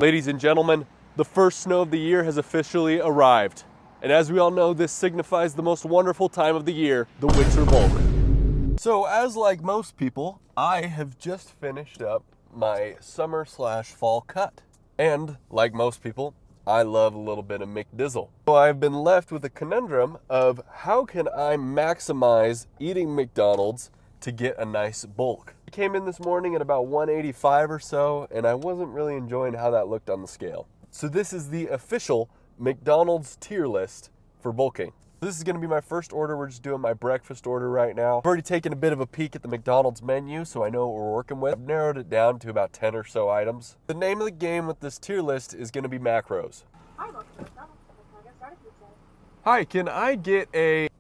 Ladies and gentlemen, the first snow of the year has officially arrived. And as we all know, this signifies the most wonderful time of the year, the winter bulk. So as like most people, I have just finished up my summer/fall cut. And like most people, I love a little bit of McDizzle. So I've been left with a conundrum of how can I maximize eating McDonald's to get a nice bulk. I came in this morning at about 185 or so, and I wasn't really enjoying how that looked on the scale. So this is the official McDonald's tier list for bulking. This is gonna be my first order. We're just doing my breakfast order right now. I've already taken a bit of a peek at the McDonald's menu, so I know what we're working with. I've narrowed it down to about 10 or so items. The name of the game with this tier list is gonna be macros. Hi, welcome to McDonald's. Can I get started, please? Hi, can I get a...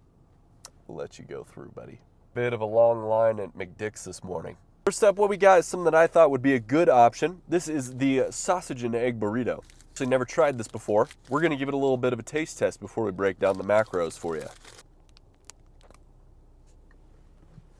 I'll let you go through, buddy. Bit of a long line at McDick's this morning. First up, what we got is something that I thought would be a good option. This is the sausage and egg burrito. Actually never tried this before. We're gonna give it a little bit of a taste test before we break down the macros for you.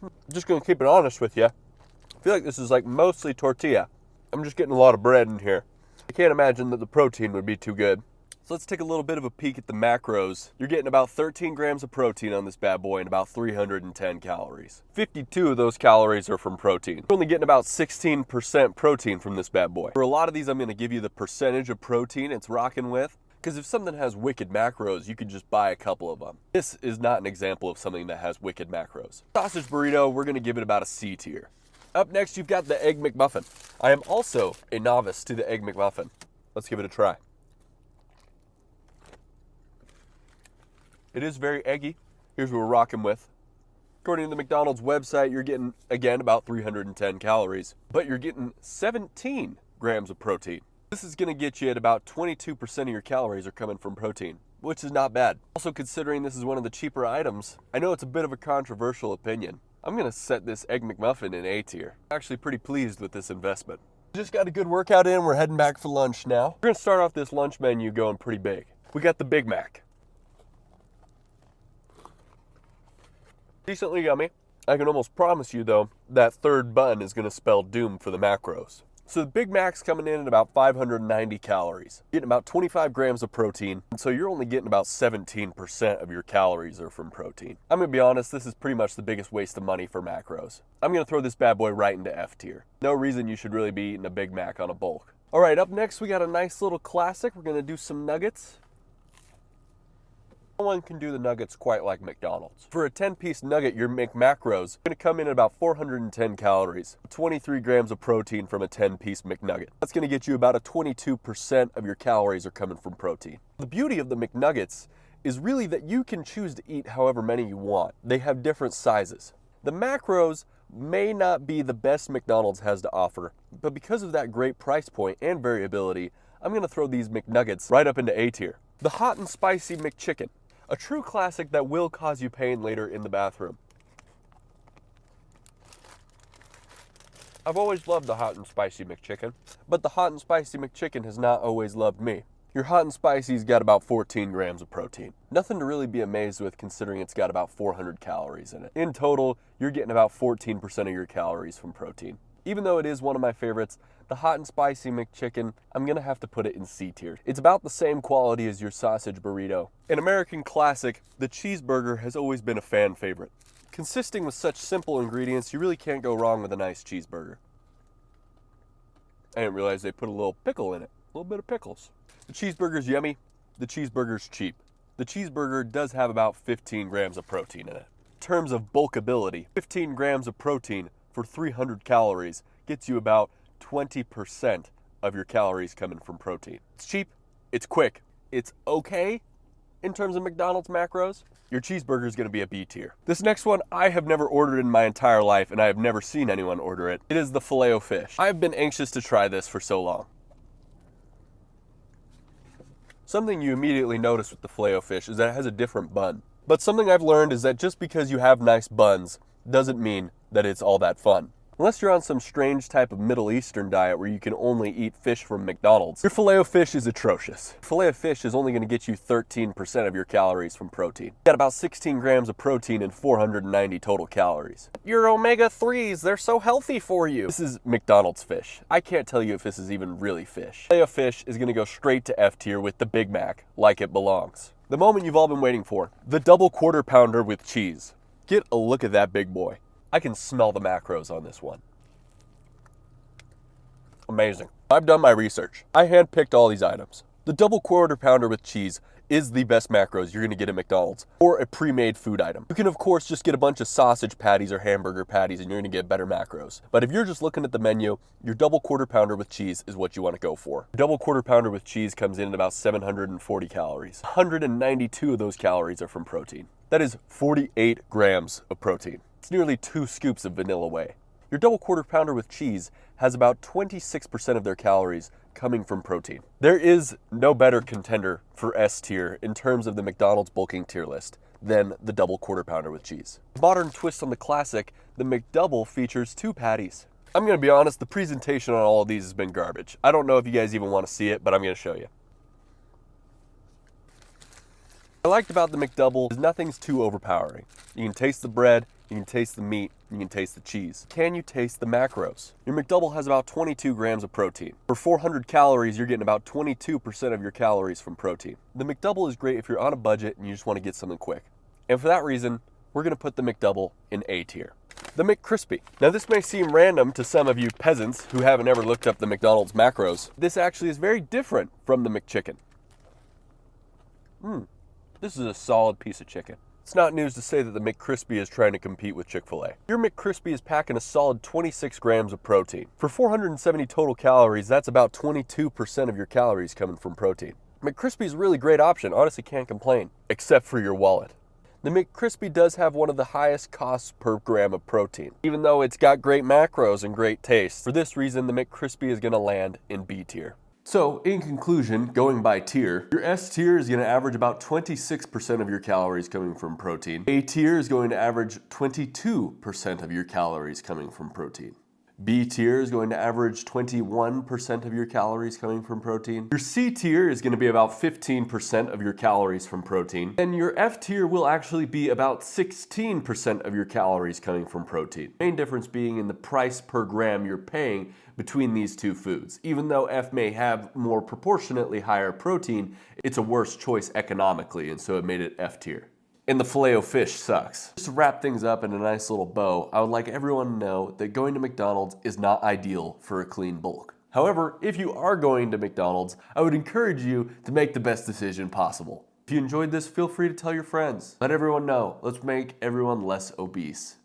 I'm just gonna keep it honest with you. I feel like this is like mostly tortilla. I'm just getting a lot of bread in here. I can't imagine that the protein would be too good. So let's take a little bit of a peek at the macros. You're getting about 13 grams of protein on this bad boy and about 310 calories. 52 of those calories are from protein. You're only getting about 16% protein from this bad boy. For a lot of these, I'm gonna give you the percentage of protein it's rocking with, because if something has wicked macros, you can just buy a couple of them. This is not an example of something that has wicked macros. Sausage burrito, we're gonna give it about a C tier. Up next, you've got the Egg McMuffin. I am also a novice to the Egg McMuffin. Let's give it a try. It is very eggy. Here's what we're rocking with. According to the McDonald's website, you're getting, again, about 310 calories, but you're getting 17 grams of protein. This is gonna get you at about 22% of your calories are coming from protein, which is not bad. Also, considering this is one of the cheaper items, I know it's a bit of a controversial opinion. I'm gonna set this Egg McMuffin in A tier. I'm actually pretty pleased with this investment. Just got a good workout in, we're heading back for lunch now. We're gonna start off this lunch menu going pretty big. We got the Big Mac. Decently yummy. I can almost promise you though, that third bun is gonna spell doom for the macros. So the Big Mac's coming in at about 590 calories. Getting about 25 grams of protein, and so you're only getting about 17% of your calories are from protein. I'm gonna be honest, this is pretty much the biggest waste of money for macros. I'm gonna throw this bad boy right into F tier. No reason you should really be eating a Big Mac on a bulk. All right, up next we got a nice little classic. We're gonna do some nuggets. No one can do the nuggets quite like McDonald's. For a 10-piece nugget, your McMacros are gonna come in at about 410 calories, 23 grams of protein from a 10-piece McNugget. That's gonna get you about a 22% of your calories are coming from protein. The beauty of the McNuggets is really that you can choose to eat however many you want. They have different sizes. The macros may not be the best McDonald's has to offer, but because of that great price point and variability, I'm gonna throw these McNuggets right up into A tier. The hot and spicy McChicken. A true classic that will cause you pain later in the bathroom. I've always loved the hot and spicy McChicken, but the hot and spicy McChicken has not always loved me. Your hot and spicy's got about 14 grams of protein. Nothing to really be amazed with considering it's got about 400 calories in it. In total, you're getting about 14% of your calories from protein. Even though it is one of my favorites, the hot and spicy McChicken, I'm gonna have to put it in C tier. It's about the same quality as your sausage burrito. An American classic, the cheeseburger has always been a fan favorite. Consisting with such simple ingredients, you really can't go wrong with a nice cheeseburger. I didn't realize they put a little pickle in it, a little bit of pickles. The cheeseburger's yummy, the cheeseburger's cheap. The cheeseburger does have about 15 grams of protein in it. In terms of bulkability, 15 grams of protein for 300 calories gets you about 20% of your calories coming from protein. It's cheap, it's quick, it's okay in terms of McDonald's macros. Your cheeseburger is gonna be a B tier. This next one I have never ordered in my entire life, and I have never seen anyone order it. It is the Filet-O-Fish. I've been anxious to try this for so long. Something you immediately notice with the Filet-O-Fish is that it has a different bun. But something I've learned is that just because you have nice buns doesn't mean that it's all that fun. Unless you're on some strange type of Middle Eastern diet where you can only eat fish from McDonald's, your Filet-O-Fish is atrocious. Filet-O-Fish is only going to get you 13% of your calories from protein. You got about 16 grams of protein and 490 total calories. Your omega-3s, they're so healthy for you. This is McDonald's fish. I can't tell you if this is even really fish. Filet-O-Fish is going to go straight to F tier with the Big Mac, like it belongs. The moment you've all been waiting for, the double quarter pounder with cheese. Get a look at that big boy. I can smell the macros on this one. Amazing. I've done my research. I handpicked all these items. The double quarter pounder with cheese is the best macros you're gonna get at McDonald's, or a pre-made food item. You can of course just get a bunch of sausage patties or hamburger patties and you're gonna get better macros. But if you're just looking at the menu, your double quarter pounder with cheese is what you wanna go for. Your double quarter pounder with cheese comes in at about 740 calories. 192 of those calories are from protein. That is 48 grams of protein. It's nearly 2 scoops of vanilla whey. Your double quarter pounder with cheese has about 26% of their calories coming from protein. There is no better contender for S tier in terms of the McDonald's bulking tier list than the double quarter pounder with cheese. Modern twist on the classic, the McDouble features 2 patties. I'm gonna be honest, the presentation on all of these has been garbage. I don't know if you guys even want to see it, but I'm gonna show you. What I liked about the McDouble is nothing's too overpowering. You can taste the bread, you can taste the meat, you can taste the cheese. Can you taste the macros? Your McDouble has about 22 grams of protein. For 400 calories, you're getting about 22% of your calories from protein. The McDouble is great if you're on a budget and you just want to get something quick. And for that reason, we're gonna put the McDouble in A tier. The McKrispy. Now this may seem random to some of you peasants who haven't ever looked up the McDonald's macros. This actually is very different from the McChicken. This is a solid piece of chicken. It's not news to say that the McKrispy is trying to compete with Chick-fil-A. Your McKrispy is packing a solid 26 grams of protein. For 470 total calories, that's about 22% of your calories coming from protein. McKrispy is a really great option, honestly can't complain, except for your wallet. The McKrispy does have one of the highest costs per gram of protein, even though it's got great macros and great taste. For this reason, the McKrispy is gonna land in B tier. So, in conclusion, going by tier, your S tier is going to average about 26% of your calories coming from protein. A tier is going to average 22% of your calories coming from protein. B tier is going to average 21% of your calories coming from protein. Your C tier is going to be about 15% of your calories from protein. And your F tier will actually be about 16% of your calories coming from protein. Main difference being in the price per gram you're paying between these two foods. Even though F may have more proportionately higher protein, it's a worse choice economically, and so it made it F tier. And the Filet-O-Fish sucks. Just to wrap things up in a nice little bow, I would like everyone to know that going to McDonald's is not ideal for a clean bulk. However, if you are going to McDonald's, I would encourage you to make the best decision possible. If you enjoyed this, feel free to tell your friends. Let everyone know. Let's make everyone less obese.